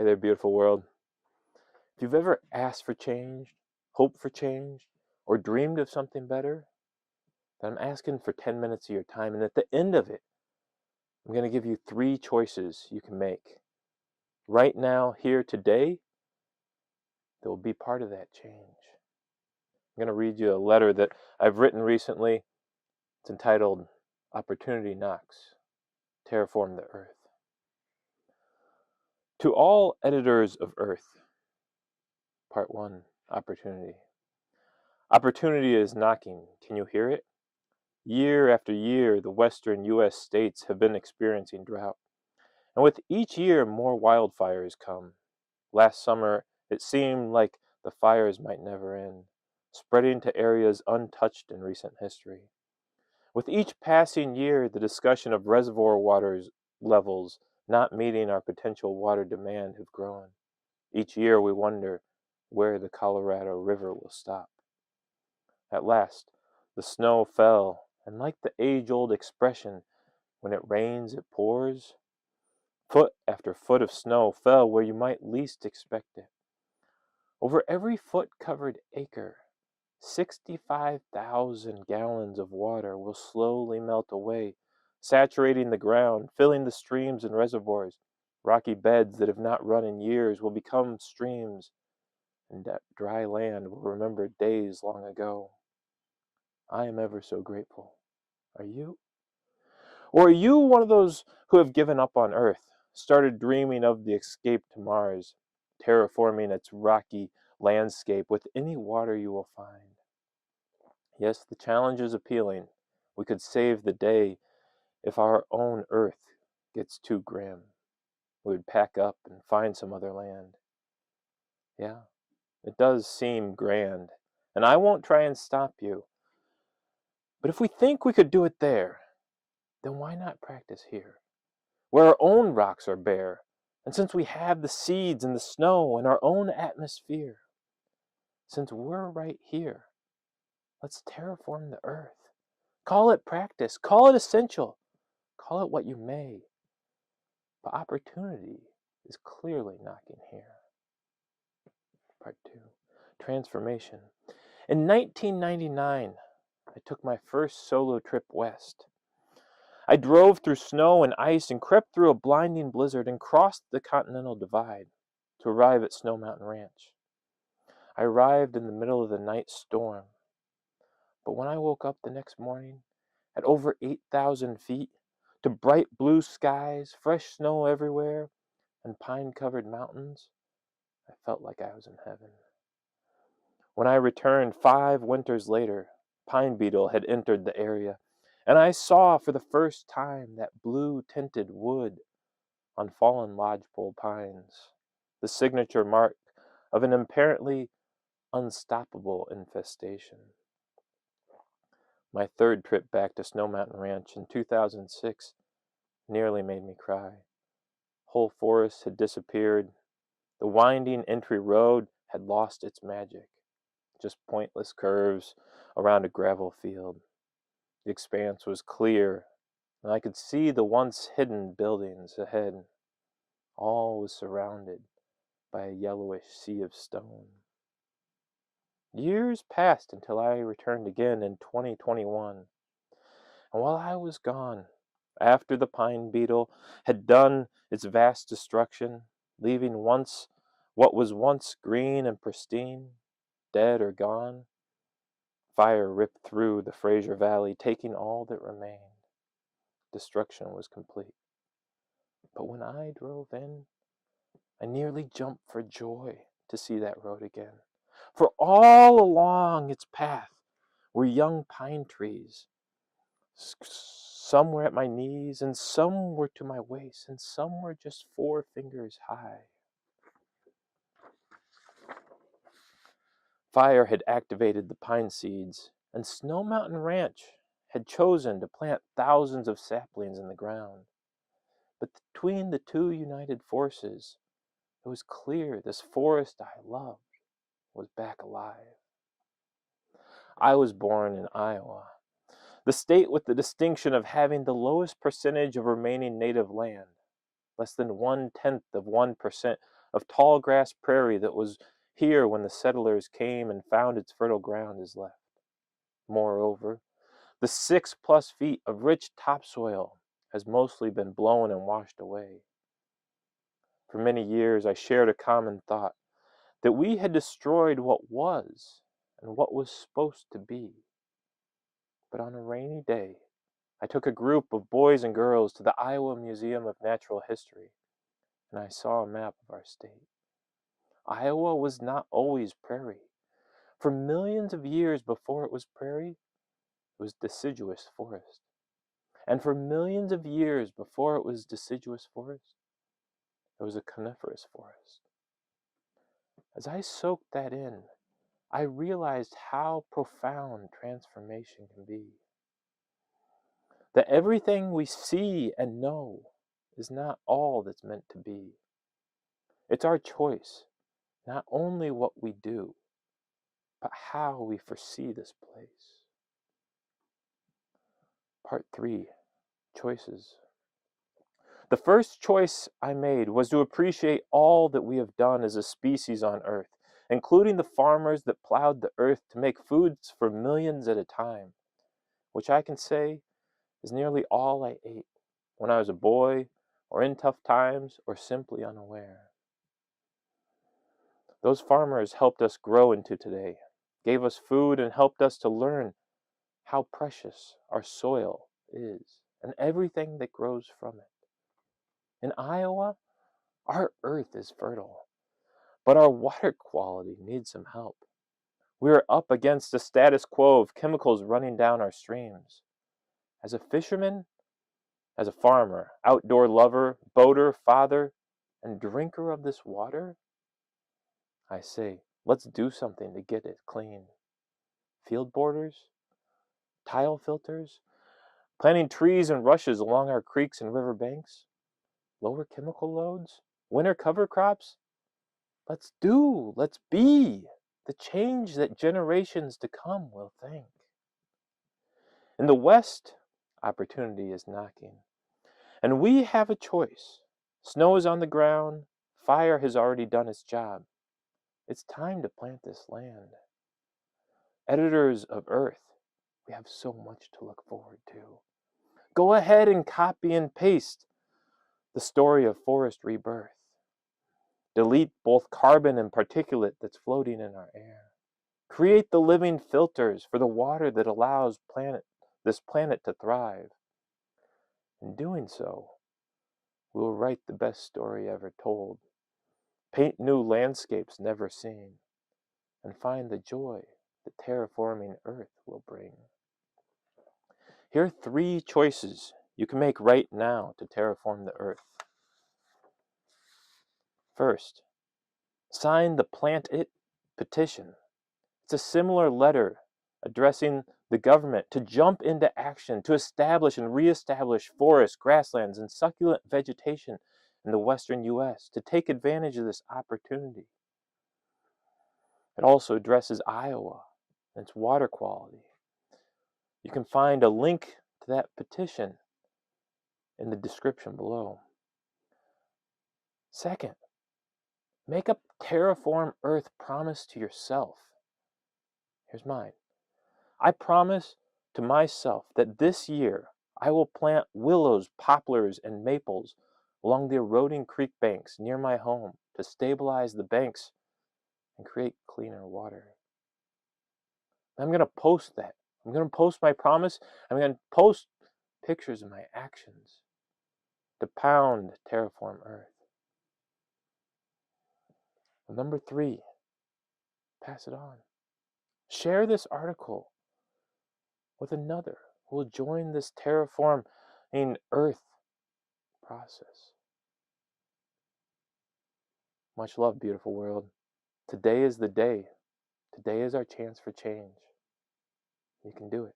Hey there, beautiful world. If you've ever asked for change, hoped for change, or dreamed of something better, then I'm asking for 10 minutes of your time. And at the end of it, I'm going to give you 3 choices you can make. Right now, here, today, that will be part of that change. I'm going to read you a letter that I've written recently. It's entitled Opportunity Knocks, Terraform the Earth. To all editors of Earth, Part 1, Opportunity. Opportunity is knocking. Can you hear it? Year after year, the western U.S. states have been experiencing drought. And with each year, more wildfires come. Last summer, it seemed like the fires might never end, spreading to areas untouched in recent history. With each passing year, the discussion of reservoir water levels not meeting our potential water demand have grown. Each year, we wonder where the Colorado River will stop. At last, the snow fell, and like the age-old expression, when it rains, it pours, foot after foot of snow fell where you might least expect it. Over every foot-covered acre, 65,000 gallons of water will slowly melt away, saturating the ground, filling the streams and reservoirs. Rocky beds that have not run in years will become streams, and dry land will remember days long ago. I am ever so grateful. Are you? Or are you one of those who have given up on Earth, started dreaming of the escape to Mars, terraforming its rocky landscape with any water you will find? Yes, the challenge is appealing. We could save the day if our own Earth gets too grim. We would pack up and find some other land. Yeah, it does seem grand, and I won't try and stop you. But if we think we could do it there, then why not practice here, where our own rocks are bare, and since we have the seeds and the snow and our own atmosphere? Since we're right here, let's terraform the earth. Call it practice, call it essential, call it what you may. But opportunity is clearly knocking here. Part 2, Transformation. In 1999, I took my first solo trip west. I drove through snow and ice and crept through a blinding blizzard and crossed the Continental Divide to arrive at Snow Mountain Ranch. I arrived in the middle of the night storm, but when I woke up the next morning at over 8,000 feet to bright blue skies, fresh snow everywhere, and pine-covered mountains, I felt like I was in heaven. When I returned 5 winters later, pine beetle had entered the area, and I saw for the first time that blue-tinted wood on fallen lodgepole pines, the signature mark of an apparently unstoppable infestation. My third trip back to Snow Mountain Ranch in 2006 nearly made me cry. Whole forests had disappeared. The winding entry road had lost its magic, just pointless curves around a gravel field. The expanse was clear, and I could see the once hidden buildings ahead. All was surrounded by a yellowish sea of stone. Years passed until I returned again in 2021. And while I was gone, after the pine beetle had done its vast destruction, leaving what was once green and pristine, dead or gone, fire ripped through the Fraser Valley, taking all that remained. Destruction was complete. But when I drove in, I nearly jumped for joy to see that road again. For all along its path were young pine trees. Some were at my knees, and some were to my waist, and some were just 4 fingers high. Fire had activated the pine seeds, and Snow Mountain Ranch had chosen to plant thousands of saplings in the ground. But between the two united forces, it was clear this forest I loved was back alive. I was born in Iowa, the state with the distinction of having the lowest percentage of remaining native land, less than 1/10 of 1% of tall grass prairie that was here when the settlers came and found its fertile ground is left. Moreover, the 6+ feet of rich topsoil has mostly been blown and washed away. For many years I shared a common thought that we had destroyed what was and what was supposed to be. But on a rainy day, I took a group of boys and girls to the Iowa Museum of Natural History, and I saw a map of our state. Iowa was not always prairie. For millions of years before it was prairie, it was deciduous forest. And for millions of years before it was deciduous forest, it was a coniferous forest. As I soaked that in, I realized how profound transformation can be. That everything we see and know is not all that's meant to be. It's our choice, not only what we do, but how we foresee this place. Part 3, choices. The first choice I made was to appreciate all that we have done as a species on Earth, including the farmers that plowed the earth to make foods for millions at a time, which I can say is nearly all I ate when I was a boy, or in tough times, or simply unaware. Those farmers helped us grow into today, gave us food, and helped us to learn how precious our soil is and everything that grows from it. In Iowa, our earth is fertile, but our water quality needs some help. We are up against a status quo of chemicals running down our streams. As a fisherman, as a farmer, outdoor lover, boater, father, and drinker of this water, I say, let's do something to get it clean. Field borders, tile filters, planting trees and rushes along our creeks and river banks, lower chemical loads, winter cover crops. Let's be the change that generations to come will thank. In the West, opportunity is knocking, and we have a choice. Snow is on the ground, fire has already done its job. It's time to plant this land. Editors of Earth, we have so much to look forward to. Go ahead and copy and paste the story of forest rebirth. Delete both carbon and particulate that's floating in our air. Create the living filters for the water that allows this planet to thrive. In doing so, we will write the best story ever told, paint new landscapes never seen, and find the joy that terraforming Earth will bring. Here are 3 choices you can make right now to terraform the Earth. First, sign the Plant-It-Petition. It's a similar letter addressing the government to jump into action to establish and reestablish forests, grasslands, and succulent vegetation in the western U.S. to take advantage of this opportunity. It also addresses Iowa and its water quality. You can find a link to that petition in the description below. Second, make a Terraform Earth promise to yourself. Here's mine. I promise to myself that this year I will plant willows, poplars, and maples along the eroding creek banks near my home to stabilize the banks and create cleaner water. I'm going to post that. I'm going to post my promise. I'm going to post pictures of my actions to pound Terraform Earth. Number 3, pass it on. Share this article with another who will join this terraforming Earth process. Much love, beautiful world. Today is the day. Today is our chance for change. You can do it.